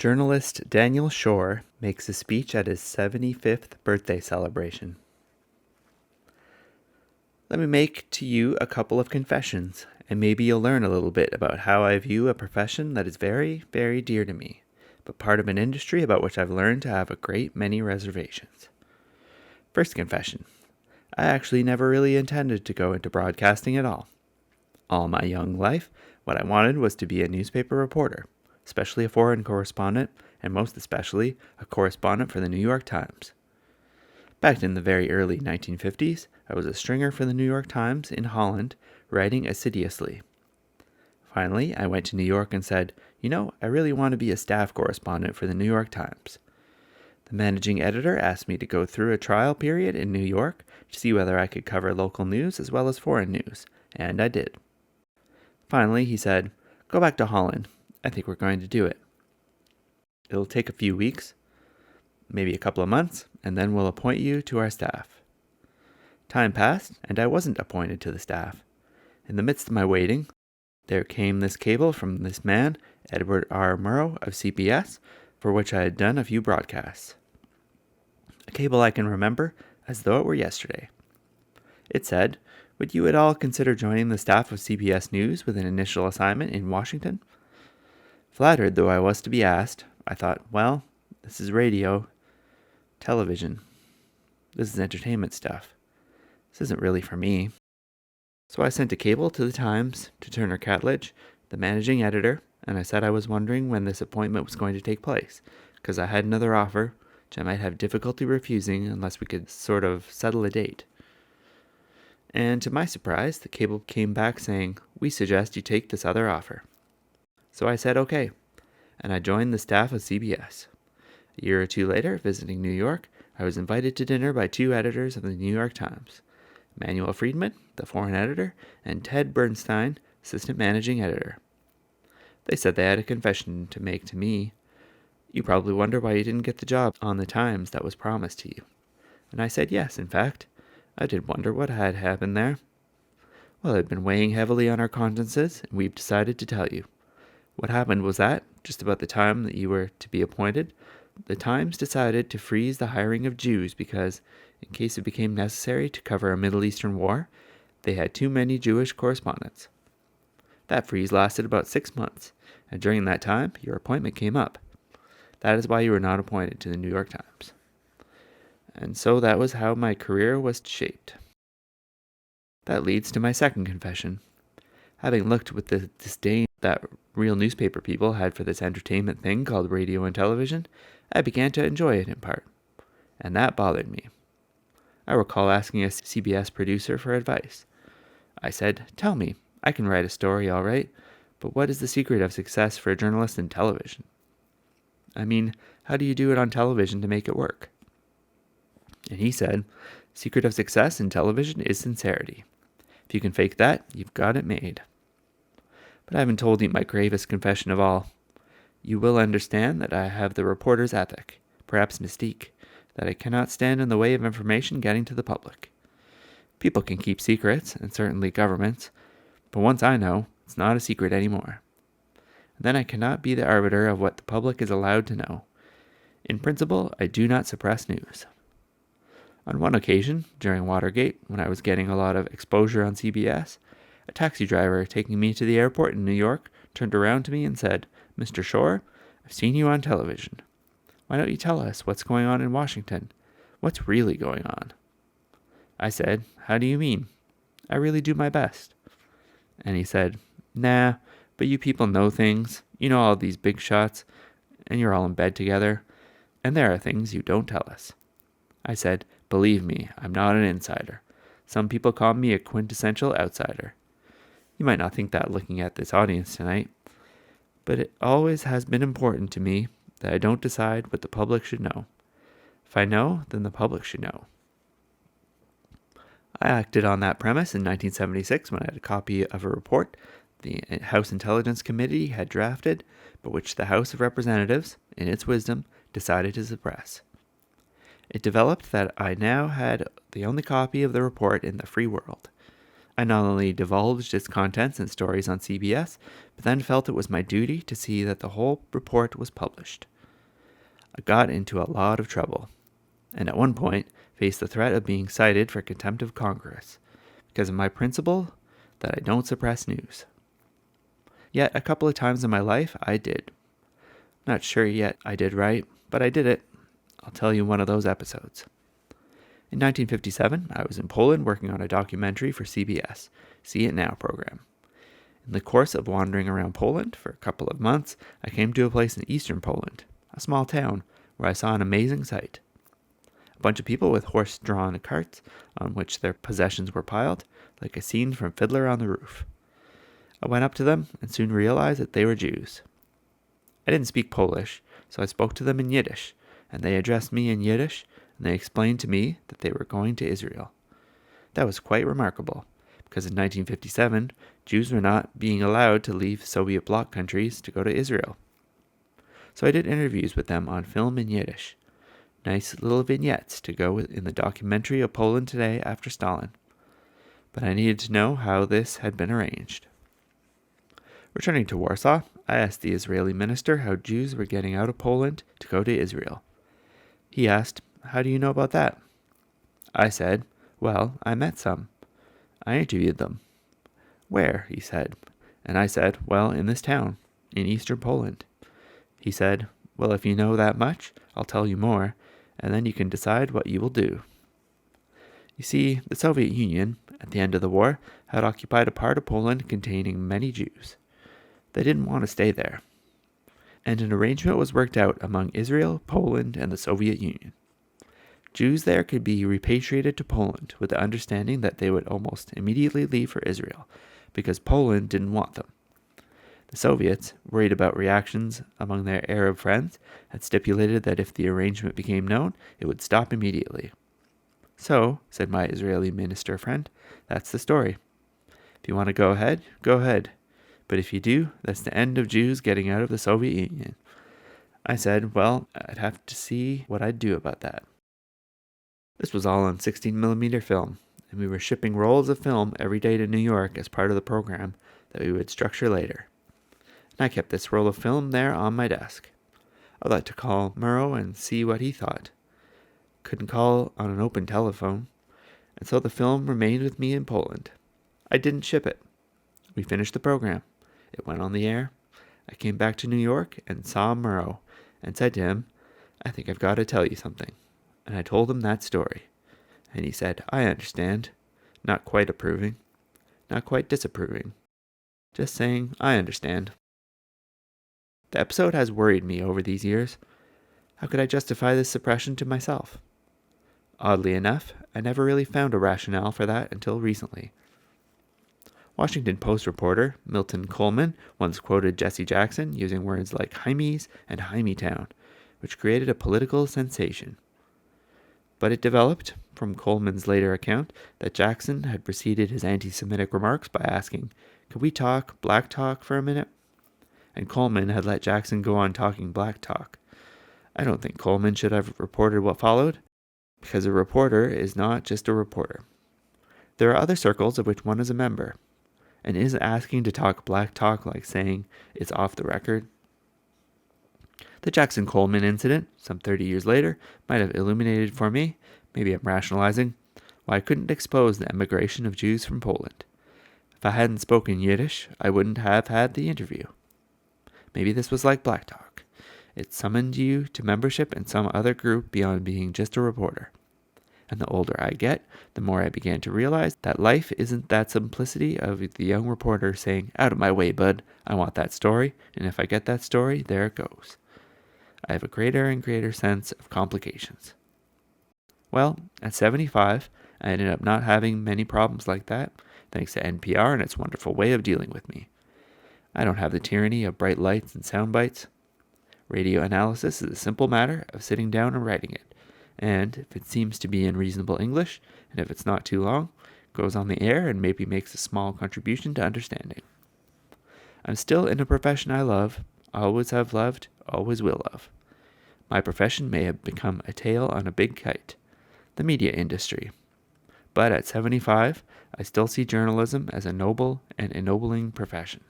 Journalist Daniel Schorr makes a speech at his 75th birthday celebration. Let me make to you a couple of confessions, and maybe you'll learn a little bit about how I view a profession that is very, very dear to me, but part of an industry about which I've learned to have a great many reservations. First confession. I actually never really intended to go into broadcasting at all. All my young life, what I wanted was to be a newspaper reporter, especially a foreign correspondent, and most especially a correspondent for the New York Times. Back in the very early 1950s, I was a stringer for the New York Times in Holland, writing assiduously. Finally, I went to New York and said, I really want to be a staff correspondent for the New York Times. The managing editor asked me to go through a trial period in New York to see whether I could cover local news as well as foreign news, and I did. Finally, he said, "Go back to Holland. I think we're going to do it. It'll take a few weeks, maybe a couple of months, and then we'll appoint you to our staff." Time passed, and I wasn't appointed to the staff. In the midst of my waiting, there came this cable from this man, Edward R. Murrow of CBS, for which I had done a few broadcasts. A cable I can remember as though it were yesterday. It said, "Would you at all consider joining the staff of CBS News with an initial assignment in Washington?" Flattered though I was to be asked, I thought, well, this is radio, television. This is entertainment stuff. This isn't really for me. So I sent a cable to the Times, to Turner Catledge, the managing editor, and I said I was wondering when this appointment was going to take place, because I had another offer, which I might have difficulty refusing unless we could sort of settle a date. And to my surprise, the cable came back saying, "We suggest you take this other offer." So I said okay, and I joined the staff of CBS. A year or two later, visiting New York, I was invited to dinner by two editors of the New York Times, Manuel Friedman, the foreign editor, and Ted Bernstein, assistant managing editor. They said they had a confession to make to me. "You probably wonder why you didn't get the job on the Times that was promised to you." And I said yes, in fact. I did wonder what had happened there. Well, it had been weighing heavily on our consciences, and we've decided to tell you. What happened was that, just about the time that you were to be appointed, the Times decided to freeze the hiring of Jews because, in case it became necessary to cover a Middle Eastern war, they had too many Jewish correspondents. That freeze lasted about 6 months, and during that time, your appointment came up. That is why you were not appointed to the New York Times. And so that was how my career was shaped. That leads to my second confession. Having looked with the disdain that real newspaper people had for this entertainment thing called radio and television, I began to enjoy it in part. And that bothered me. I recall asking a CBS producer for advice. I said, "Tell me, I can write a story all right, but what is the secret of success for a journalist in television? I mean, how do you do it on television to make it work?" And he said, "Secret of success in television is sincerity. If you can fake that, you've got it made." But I haven't told you my gravest confession of all. You will understand that I have the reporter's ethic, perhaps mystique, that I cannot stand in the way of information getting to the public. People can keep secrets, and certainly governments, but once I know, it's not a secret anymore. And then I cannot be the arbiter of what the public is allowed to know. In principle, I do not suppress news. On one occasion, during Watergate, when I was getting a lot of exposure on CBS, a taxi driver taking me to the airport in New York turned around to me and said, "Mr. Schorr, I've seen you on television. Why don't you tell us what's going on in Washington? What's really going on?" I said, "How do you mean? I really do my best." And he said, "Nah, but you people know things. You know all these big shots, and you're all in bed together, and there are things you don't tell us." I said, "Believe me, I'm not an insider. Some people call me a quintessential outsider. You might not think that looking at this audience tonight, but it always has been important to me that I don't decide what the public should know. If I know, then the public should know." I acted on that premise in 1976 when I had a copy of a report the House Intelligence Committee had drafted, but which the House of Representatives, in its wisdom, decided to suppress. It developed that I now had the only copy of the report in the free world. I not only divulged its contents and stories on CBS, but then felt it was my duty to see that the whole report was published. I got into a lot of trouble, and at one point faced the threat of being cited for contempt of Congress because of my principle that I don't suppress news. Yet a couple of times in my life I did. Not sure yet I did right, but I did it. I'll tell you one of those episodes. In 1957, I was in Poland working on a documentary for CBS, See It Now program. In the course of wandering around Poland for a couple of months, I came to a place in eastern Poland, a small town, where I saw an amazing sight. A bunch of people with horse-drawn carts on which their possessions were piled, like a scene from Fiddler on the Roof. I went up to them and soon realized that they were Jews. I didn't speak Polish, so I spoke to them in Yiddish, and they addressed me in Yiddish, and they explained to me that they were going to Israel. That was quite remarkable, because in 1957, Jews were not being allowed to leave Soviet bloc countries to go to Israel. So I did interviews with them on film in Yiddish. Nice little vignettes to go in the documentary of Poland today after Stalin. But I needed to know how this had been arranged. Returning to Warsaw, I asked the Israeli minister how Jews were getting out of Poland to go to Israel. He asked, "How do you know about that?" I said, "Well, I met some. I interviewed them." "Where?" he said. And I said, "Well, in this town, in eastern Poland." He said, "Well, if you know that much, I'll tell you more, and then you can decide what you will do." You see, the Soviet Union, at the end of the war, had occupied a part of Poland containing many Jews. They didn't want to stay there. And an arrangement was worked out among Israel, Poland, and the Soviet Union. Jews there could be repatriated to Poland with the understanding that they would almost immediately leave for Israel, because Poland didn't want them. The Soviets, worried about reactions among their Arab friends, had stipulated that if the arrangement became known, it would stop immediately. "So," said my Israeli minister friend, "that's the story. If you want to go ahead, go ahead. But if you do, that's the end of Jews getting out of the Soviet Union." I said, well, I'd have to see what I'd do about that. This was all on 16mm film, and we were shipping rolls of film every day to New York as part of the program that we would structure later. And I kept this roll of film there on my desk. I'd like to call Murrow and see what he thought. Couldn't call on an open telephone, and so the film remained with me in Poland. I didn't ship it. We finished the program. It went on the air. I came back to New York and saw Murrow and said to him, "I think I've got to tell you something." And I told him that story. And he said, "I understand." Not quite approving. Not quite disapproving. Just saying, "I understand." The episode has worried me over these years. How could I justify this suppression to myself? Oddly enough, I never really found a rationale for that until recently. Washington Post reporter Milton Coleman once quoted Jesse Jackson using words like Hymies and Hymietown, which created a political sensation. But it developed, from Coleman's later account, that Jackson had preceded his anti-Semitic remarks by asking, "Could we talk black talk for a minute?" And Coleman had let Jackson go on talking black talk. I don't think Coleman should have reported what followed, because a reporter is not just a reporter. There are other circles of which one is a member, and is asking to talk black talk like saying it's off the record. The Jackson-Coleman incident, some 30 years later, might have illuminated for me, maybe I'm rationalizing, why I couldn't expose the emigration of Jews from Poland. If I hadn't spoken Yiddish, I wouldn't have had the interview. Maybe this was like black talk. It summoned you to membership in some other group beyond being just a reporter. And the older I get, the more I began to realize that life isn't that simplicity of the young reporter saying, "Out of my way, bud, I want that story, and if I get that story, there it goes." I have a greater and greater sense of complications. Well, at 75, I ended up not having many problems like that, thanks to NPR and its wonderful way of dealing with me. I don't have the tyranny of bright lights and sound bites. Radio analysis is a simple matter of sitting down and writing it. And if it seems to be in reasonable English, and if it's not too long, goes on the air and maybe makes a small contribution to understanding. I'm still in a profession I love, always have loved, always will love. My profession may have become a tail on a big kite, the media industry. But at 75, I still see journalism as a noble and ennobling profession.